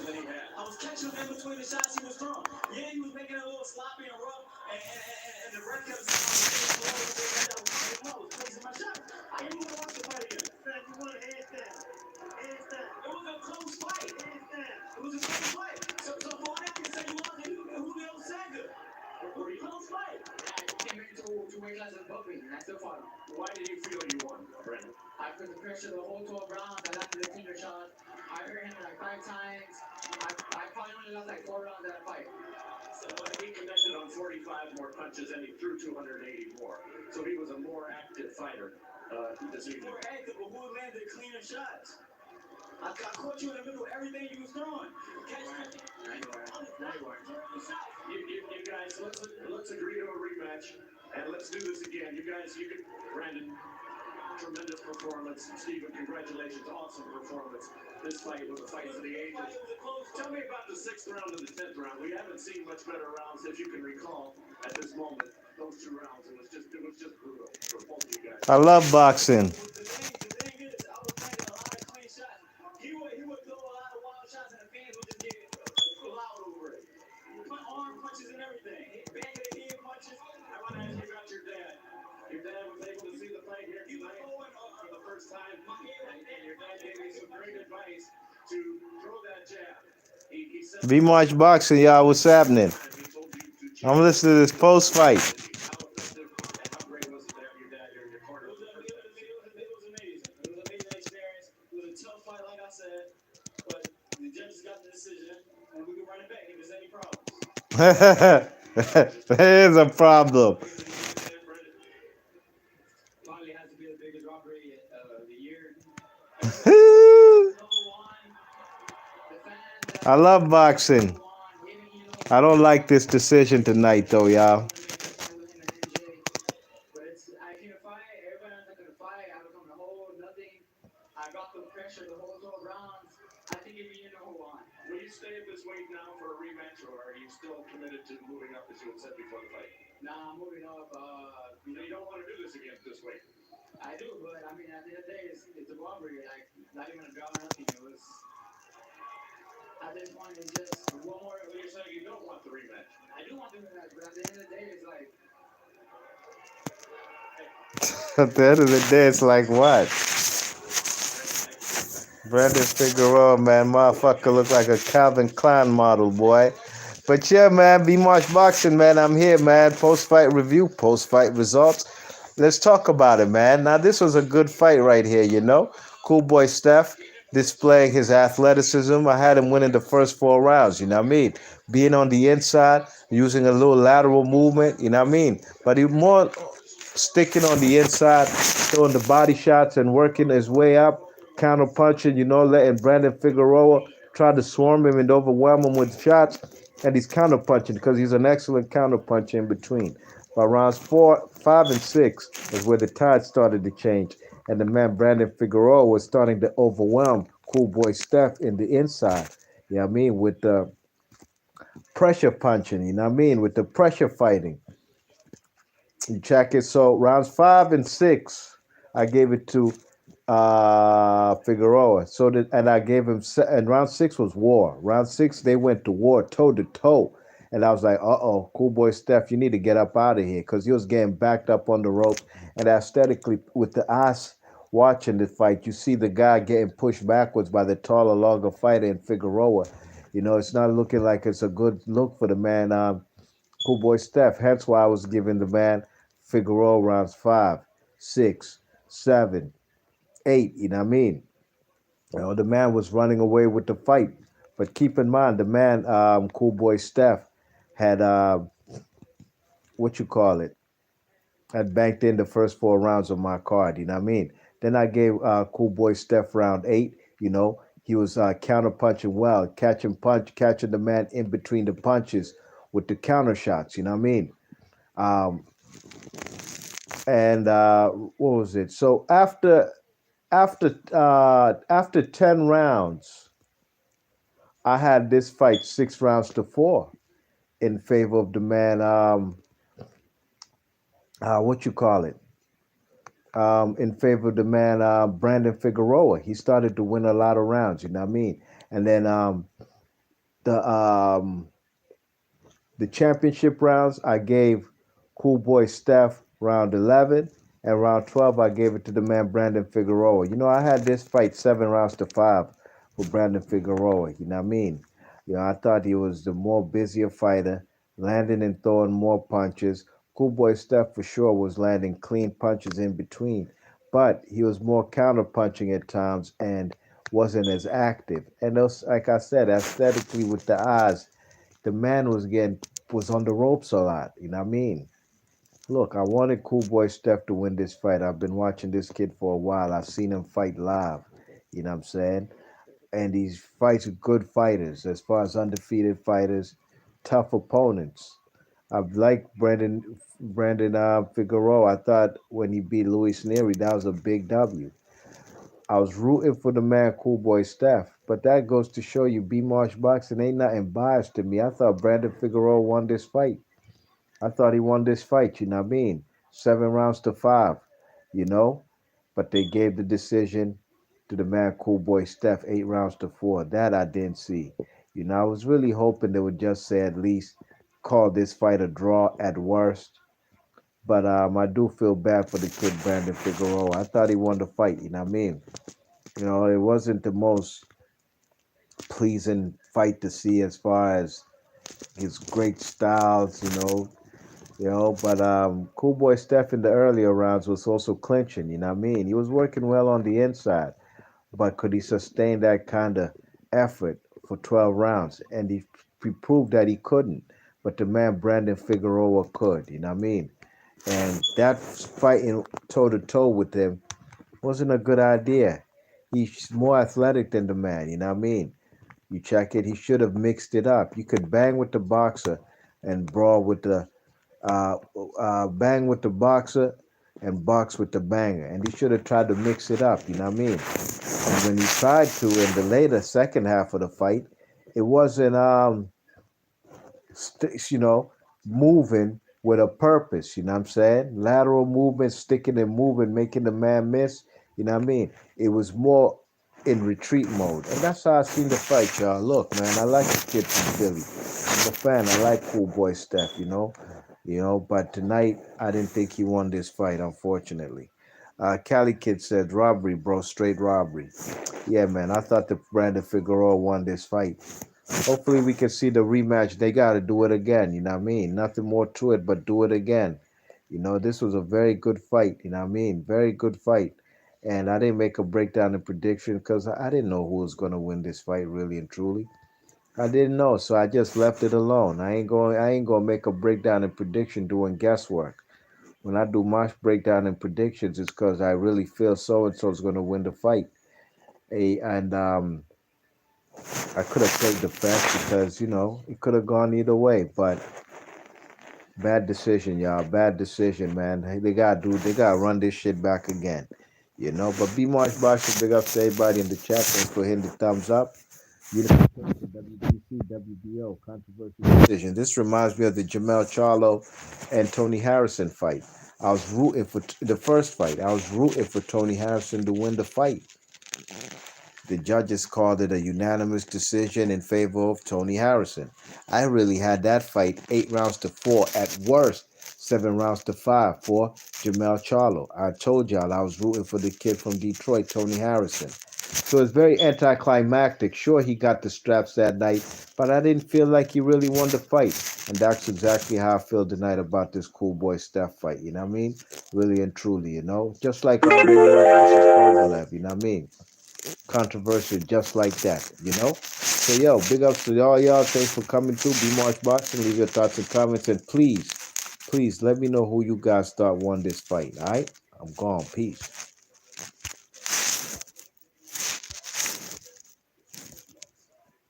I was catching him in between the shots he was throwing. Yeah, he was making it a little sloppy and rough, and the ref kept saying I was placing my shot. I didn't want to watch the fight again. You want hands down. Hands down. It was a close fight. Hands down. It was a close fight. So for what I can say, you lost Julio Cesar. Pretty close fight. Came into two weight classes above me, and I still fought him. Why did you feel you won, Brandon? I put the pressure the whole 12 rounds. I landed the cleaner shot. I hurt him like 5 times. I probably only lost like 4 rounds that fight. So he connected on 45 more punches and he threw 280 more. So he was a more active fighter this evening. More active, but who landed cleaner shots? I caught you in the middle of everything you was throwing. You guys, let's agree to a rematch and let's do this again. You guys, Brandon, tremendous performance. Stephen, congratulations, awesome performance. This fight was a fight for the ages. Tell me about the 6th round and the 10th round. We haven't seen much better rounds, if you can recall, at this moment. Those 2 rounds, it was just brutal for both of you guys. I love boxing. The thing is, I was making a lot of clean shots. He would throw a lot of wild shots, and the fans would just get loud over it. Arm punches and everything. Back of the head punches. I want to ask you about your dad. Your dad was able to see the fight here tonight for the first time, and your dad gave me some great advice to throw that jab. He said, Be March Boxing, y'all. What's happening? I'm listening to this post fight. how effective and how great was it to have your dad here in your corner? It was amazing. It was an amazing experience. It was a tough fight, like I said, but the judges got the decision, and we can run it back if there's any problems. There's a problem. Finally has to be the biggest robbery of the year. I love boxing. I don't like this decision tonight, though, y'all. I can't fight. Everybody knows I couldn't fight. I was on the hold, nothing. I got the pressure the whole 12 rounds. I think if you know who won. Will you stay at this weight now for a rematch, or are you still committed to moving up as you had said before the fight? Nah, I'm moving up. You don't want to do this again at this weight. I do, but I mean, at the end of the day, it's a robbery. Like, not even a draw or nothing. It was. At this point, it's just one more. You're saying you don't want the rematch. I do want the rematch, but at the end of the day, it's like. At the end of the day, it's like what? Brandon Figueroa, man, motherfucker look like a Calvin Klein model, boy. But yeah, man, Be March Boxing, man, I'm here, man. Post-fight review, post-fight results. Let's talk about it, man. Now, this was a good fight right here, you know? Cool boy Steph displaying his athleticism. I had him winning the first 4 rounds, you know what I mean? Being on the inside, using a little lateral movement, you know what I mean? But he more sticking on the inside, throwing the body shots and working his way up, counter punching, you know, letting Brandon Figueroa try to swarm him and overwhelm him with shots. And he's counter punching because he's an excellent counter puncher in between. By rounds 4, 5, and 6 is where the tide started to change. And the man Brandon Figueroa was starting to overwhelm Cool Boy Steph in the inside. You know what I mean? With the pressure punching, you know what I mean? With the pressure fighting. You check it. So rounds 5 and 6, I gave it to Figueroa. So that, and I gave him. And round 6 was war. Round 6 they went to war, toe to toe. And I was like, cool boy Steph, you need to get up out of here because he was getting backed up on the ropes. And aesthetically, with the eyes watching the fight, you see the guy getting pushed backwards by the taller, longer fighter in Figueroa. You know, it's not looking like it's a good look for the man. Cool boy Steph. Hence why I was giving the man Figueroa rounds 5, 6, 7, 8. You know what I mean? You know, the man was running away with the fight. But keep in mind, the man, Cool Boy Steph, had what you call it, had banked in the first 4 rounds of my card. You know what I mean? Then I gave Cool Boy Steph round 8. You know, he was counter punching well, catching the man in between the punches with the counter shots. You know what I mean? Um, and what was it? So after 10 rounds, I had this fight 6 rounds to 4 in favor of the man. What you call it? In favor of the man Brandon Figueroa. He started to win a lot of rounds. You know what I mean? And then The the championship rounds, I gave Cool Boy Steph round 11, and round 12, I gave it to the man Brandon Figueroa. You know, I had this fight 7 rounds to 5 for Brandon Figueroa. You know what I mean? You know, I thought he was the more busier fighter, landing and throwing more punches. Cool Boy Steph for sure was landing clean punches in between, but he was more counter punching at times and wasn't as active. And those, like I said, aesthetically with the eyes, the man was on the ropes a lot. You know what I mean? Look, I wanted Cool Boy Steph to win this fight. I've been watching this kid for a while. I've seen him fight live. You know what I'm saying? And he fights with good fighters, as far as undefeated fighters, tough opponents. I've liked Brandon Figueroa. I thought when he beat Luis Nery, that was a big W. I was rooting for the man Cool Boy Steph, but that goes to show you B Marsh boxing ain't nothing biased to me. I thought Brandon Figueroa won this fight. I thought he won this fight, you know what I mean? 7 rounds to 5, you know? But they gave the decision to the man Cool Boy Steph 8 rounds to 4. That I didn't see. You know, I was really hoping they would just say at least call this fight a draw at worst. But I do feel bad for the kid Brandon Figueroa. I thought he won the fight, you know what I mean? You know, it wasn't the most pleasing fight to see as far as his great styles, but Cool Boy Steph in the earlier rounds was also clinching, you know what I mean? He was working well on the inside, but could he sustain that kind of effort for 12 rounds? And he proved that he couldn't, but the man Brandon Figueroa could, you know what I mean? And that fighting toe to toe with him wasn't a good idea. He's more athletic than the man, you know what I mean? You check it, he should have mixed it up. You could bang with the boxer and brawl with the uh, bang with the boxer and box with the banger. And he should have tried to mix it up, you know what I mean? And when he tried to in the later second half of the fight, it wasn't you know, moving with a purpose. You know what I'm saying? Lateral movement, sticking and moving, making the man miss. You know what I mean? It was more in retreat mode, and that's how I seen the fight, y'all. Look, man, I like the kid from Philly. I'm a fan. I like Cool Boy Steph. But tonight I didn't think he won this fight, unfortunately. Cali Kid said robbery, bro, straight robbery. Yeah, man, I thought the Brandon Figueroa won this fight. Hopefully we can see the rematch. They got to do it again. You know what I mean? Nothing more to it, but do it again. You know, this was a very good fight. You know what I mean? Very good fight. And I didn't make a breakdown and prediction because I didn't know who was going to win this fight, really and truly. I didn't know, so I just left it alone. I ain't going to make a breakdown and prediction doing guesswork. When I do my breakdown and predictions, it's because I really feel so and so is going to win the fight. And I could have played the fence because it could have gone either way. But bad decision, y'all. Bad decision, man. Hey, they gotta run this shit back again. But B March Boxing, big up to everybody in the chat. Thanks for hitting the thumbs up. Unification, WBC, WBO, controversial decision. This reminds me of the Jamel Charlo and Tony Harrison fight. I was rooting for the first fight. I was rooting for Tony Harrison to win the fight. The judges called it a unanimous decision in favor of Tony Harrison. I really had that fight 8 rounds to 4 at worst, 7 rounds to 5 for Jamel Charlo. I told y'all I was rooting for the kid from Detroit, Tony Harrison. So it's very anticlimactic. Sure, he got the straps that night, but I didn't feel like he really won the fight. And that's exactly how I feel tonight about this Cool Boy Steph fight. You know what I mean? Really and truly, just like versus Kovalev. You know what I mean? Controversial just like that. So yo, big ups to all y'all. Thanks for coming through. Be March Boxing. Leave your thoughts and comments, and please let me know who you guys thought won this fight. All right, I'm gone. Peace.